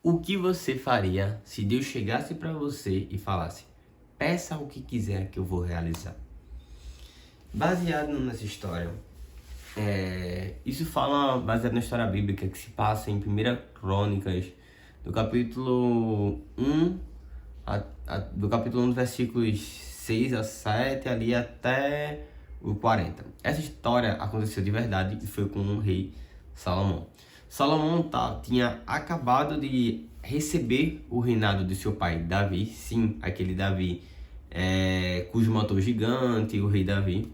O que você faria se Deus chegasse para você e falasse: peça o que quiser que eu vou realizar? Baseado nessa história, isso fala baseado na história bíblica que se passa em 1 Crônicas, do capítulo 1, do capítulo 1, versículos 6 a 7, ali até o 40. Essa história aconteceu de verdade e foi com o rei Salomão. Salomão tinha acabado de receber o reinado de seu pai Davi, sim, aquele Davi cujo matou o gigante, o rei Davi.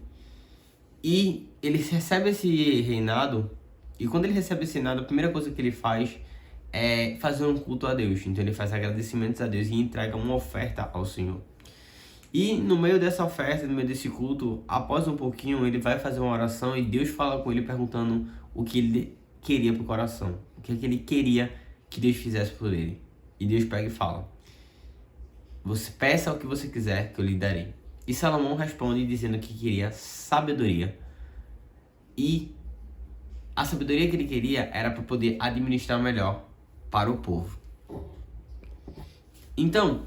E ele recebe esse reinado, e quando ele recebe esse reinado, a primeira coisa que ele faz é fazer um culto a Deus. Então ele faz agradecimentos a Deus e entrega uma oferta ao Senhor. E no meio dessa oferta, no meio desse culto, após um pouquinho, ele vai fazer uma oração e Deus fala com ele perguntando o que ele queria pro coração. O que ele queria que Deus fizesse por ele. E Deus pega e fala: você peça o que você quiser que eu lhe darei. E Salomão responde dizendo que queria sabedoria. E a sabedoria que ele queria era para poder administrar melhor para o povo. Então,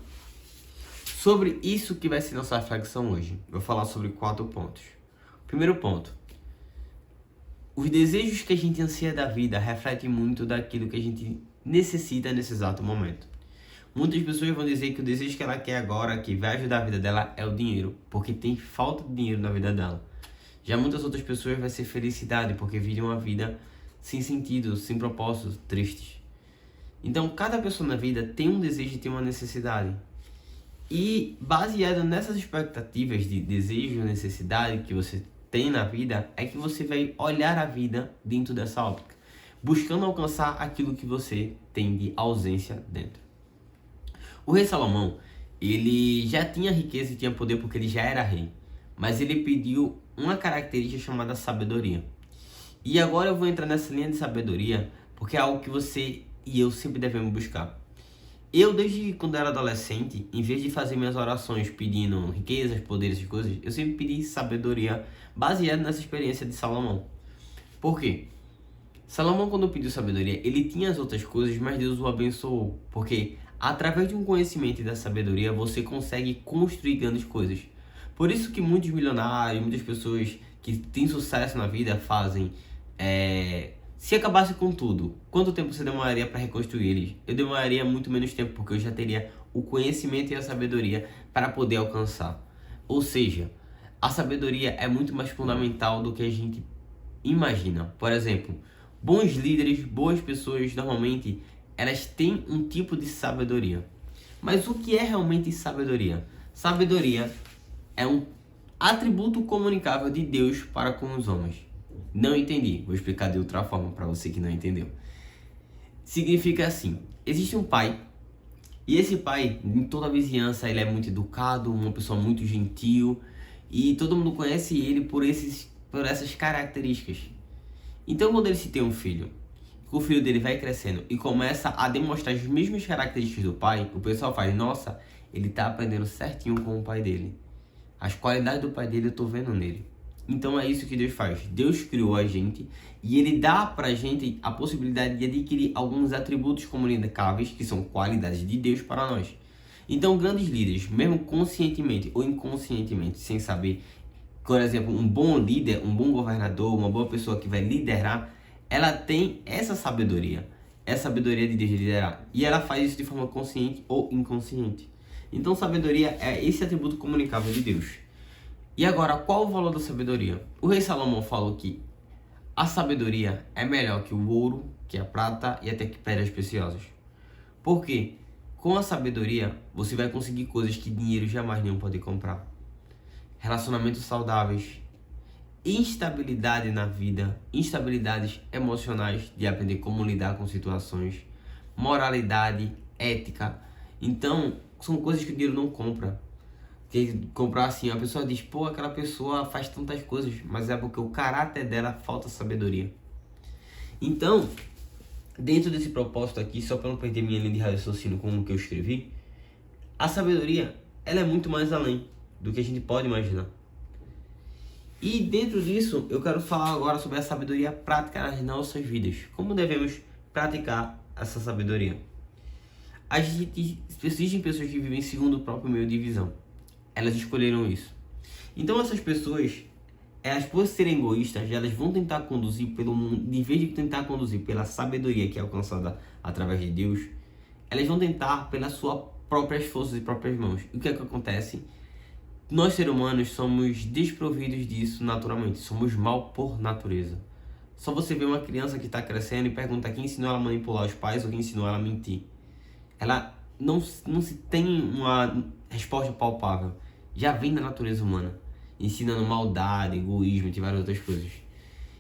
sobre isso que vai ser nossa reflexão hoje, eu vou falar sobre 4 pontos. Primeiro ponto: os desejos que a gente anseia da vida refletem muito daquilo que a gente necessita nesse exato momento. Muitas pessoas vão dizer que o desejo que ela quer agora, que vai ajudar a vida dela, é o dinheiro, porque tem falta de dinheiro na vida dela. Já muitas outras pessoas vai ser felicidade, porque vivem uma vida sem sentido, sem propósito, tristes. Então, cada pessoa na vida tem um desejo e tem uma necessidade. E baseado nessas expectativas de desejo e necessidade que você tem na vida, é que você vai olhar a vida dentro dessa óptica, buscando alcançar aquilo que você tem de ausência dentro. O rei Salomão, ele já tinha riqueza e tinha poder porque ele já era rei, mas ele pediu uma característica chamada sabedoria. E agora eu vou entrar nessa linha de sabedoria porque é algo que você e eu sempre devemos buscar. Eu, desde quando era adolescente, em vez de fazer minhas orações pedindo riquezas, poderes e coisas, eu sempre pedi sabedoria baseado nessa experiência de Salomão. Por quê? Salomão, quando pediu sabedoria, ele tinha as outras coisas, mas Deus o abençoou. Porque através de um conhecimento e da sabedoria, você consegue construir grandes coisas. Por isso que muitos milionários, muitas pessoas que têm sucesso na vida fazem... Se acabasse com tudo, quanto tempo você demoraria para reconstruir eles? Eu demoraria muito menos tempo, porque eu já teria o conhecimento e a sabedoria para poder alcançar. Ou seja, a sabedoria é muito mais fundamental do que a gente imagina. Por exemplo, bons líderes, boas pessoas, normalmente, elas têm um tipo de sabedoria. Mas o que é realmente sabedoria? Sabedoria é um atributo comunicável de Deus para com os homens. Não entendi, vou explicar de outra forma para você que não entendeu. Significa assim: existe um pai, e esse pai, em toda a vizinhança, ele é muito educado, uma pessoa muito gentil, e todo mundo conhece ele por essas características. Então, quando ele se tem um filho, o filho dele vai crescendo e começa a demonstrar as mesmas características do pai, o pessoal faz: nossa, ele tá aprendendo certinho com o pai dele. As qualidades do pai dele eu tô vendo nele. Então é isso que Deus faz. Deus criou a gente e Ele dá pra gente a possibilidade de adquirir alguns atributos comunicáveis, que são qualidades de Deus para nós. Então grandes líderes, mesmo conscientemente ou inconscientemente, sem saber, por exemplo, um bom líder, um bom governador, uma boa pessoa que vai liderar, ela tem essa sabedoria de Deus de liderar. E ela faz isso de forma consciente ou inconsciente. Então sabedoria é esse atributo comunicável de Deus. E agora, qual o valor da sabedoria? O rei Salomão falou que a sabedoria é melhor que o ouro, que a prata e até que pedras preciosas. Por quê? Com a sabedoria, você vai conseguir coisas que dinheiro jamais nenhum pode comprar. Relacionamentos saudáveis, instabilidade na vida, instabilidades emocionais de aprender como lidar com situações, moralidade, ética. Então, são coisas que o dinheiro não compra. Que comprar assim, a pessoa diz: pô, aquela pessoa faz tantas coisas, mas é porque o caráter dela falta sabedoria. Então, dentro desse propósito aqui, só para não perder minha linha de raciocínio com o que eu escrevi, a sabedoria, ela é muito mais além do que a gente pode imaginar. E dentro disso, eu quero falar agora sobre a sabedoria prática nas nossas vidas. Como devemos praticar essa sabedoria? Existem pessoas que vivem segundo o próprio meio de visão. Elas escolheram isso. Então essas pessoas, elas por serem egoístas, elas vão tentar conduzir pelo mundo, em vez de tentar conduzir pela sabedoria que é alcançada através de Deus, elas vão tentar pelas suas próprias forças e próprias mãos. E o que é que acontece? Nós, seres humanos, somos desprovidos disso naturalmente. Somos mal por natureza. Só você vê uma criança que está crescendo e pergunta quem ensinou ela a manipular os pais ou quem ensinou ela a mentir. Ela não se tem uma resposta palpável. Já vem da natureza humana, ensinando maldade, egoísmo e várias outras coisas.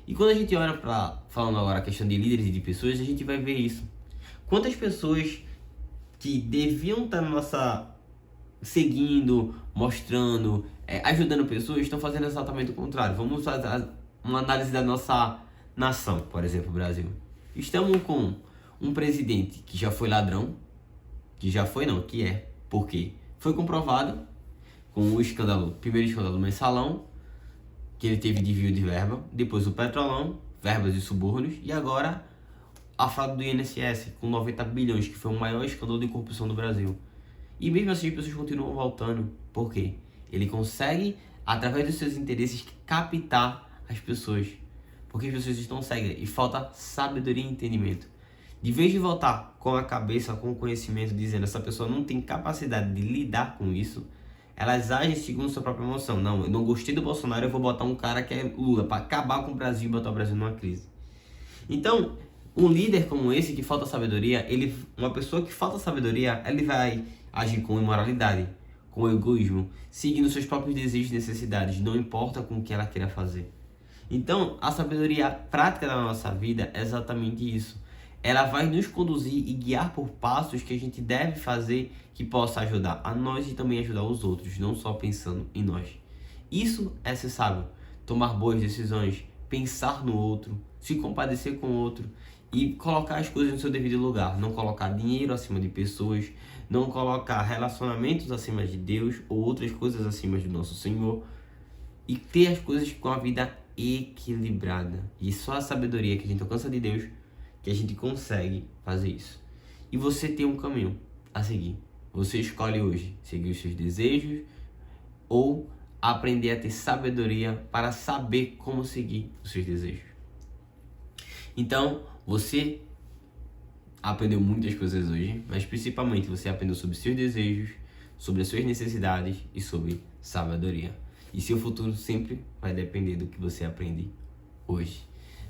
E quando a gente olha para, falando agora a questão de líderes e de pessoas, a gente vai ver isso. Quantas pessoas que deviam estar seguindo, mostrando, ajudando pessoas, estão fazendo exatamente o contrário. Vamos fazer uma análise da nossa nação, por exemplo, o Brasil. Estamos com um presidente que já foi ladrão, que é, porque foi comprovado com o escândalo, primeiro escândalo mensalão, que ele teve desvio de verba, depois o petrolão, verbas e subornos, e agora a fraude do INSS, com 90 bilhões, que foi o maior escândalo de corrupção do Brasil. E mesmo assim as pessoas continuam voltando. Por quê? Ele consegue, através dos seus interesses, captar as pessoas. Porque as pessoas estão cegas e falta sabedoria e entendimento. De vez de voltar com a cabeça, com o conhecimento, dizendo essa pessoa não tem capacidade de lidar com isso, elas agem segundo sua própria emoção. Não, eu não gostei do Bolsonaro, eu vou botar um cara que é Lula para acabar com o Brasil e botar o Brasil numa crise. Então, um líder como esse que falta sabedoria, uma pessoa que falta sabedoria, ele vai agir com imoralidade, com egoísmo, seguindo seus próprios desejos e necessidades, não importa com o que ela queira fazer. Então, a sabedoria prática da nossa vida é exatamente isso. Ela vai nos conduzir e guiar por passos que a gente deve fazer que possa ajudar a nós e também ajudar os outros, não só pensando em nós. Isso é ser sábio, tomar boas decisões, pensar no outro, se compadecer com o outro e colocar as coisas no seu devido lugar. Não colocar dinheiro acima de pessoas, não colocar relacionamentos acima de Deus ou outras coisas acima do nosso Senhor e ter as coisas com a vida equilibrada. E só a sabedoria que a gente alcança de Deus que a gente consegue fazer isso. E você tem um caminho a seguir. Você escolhe hoje seguir os seus desejos ou aprender a ter sabedoria para saber como seguir os seus desejos. Então, você aprendeu muitas coisas hoje, mas principalmente você aprendeu sobre seus desejos, sobre as suas necessidades e sobre sabedoria. E seu futuro sempre vai depender do que você aprende hoje.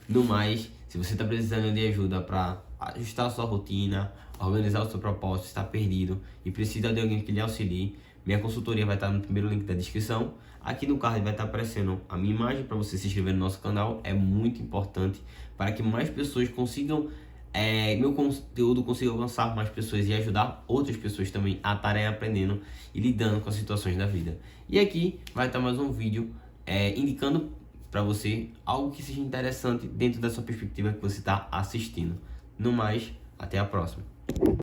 No mais, se você está precisando de ajuda para ajustar a sua rotina, organizar o seu propósito, está perdido e precisa de alguém que lhe auxilie, minha consultoria vai estar no primeiro link da descrição. Aqui no card vai estar aparecendo a minha imagem para você se inscrever no nosso canal. É muito importante para que mais pessoas consigam, meu conteúdo consiga alcançar mais pessoas e ajudar outras pessoas também a estarem aprendendo e lidando com as situações da vida. E aqui vai estar mais um vídeo indicando para você algo que seja interessante dentro da sua perspectiva que você está assistindo. No mais, até a próxima.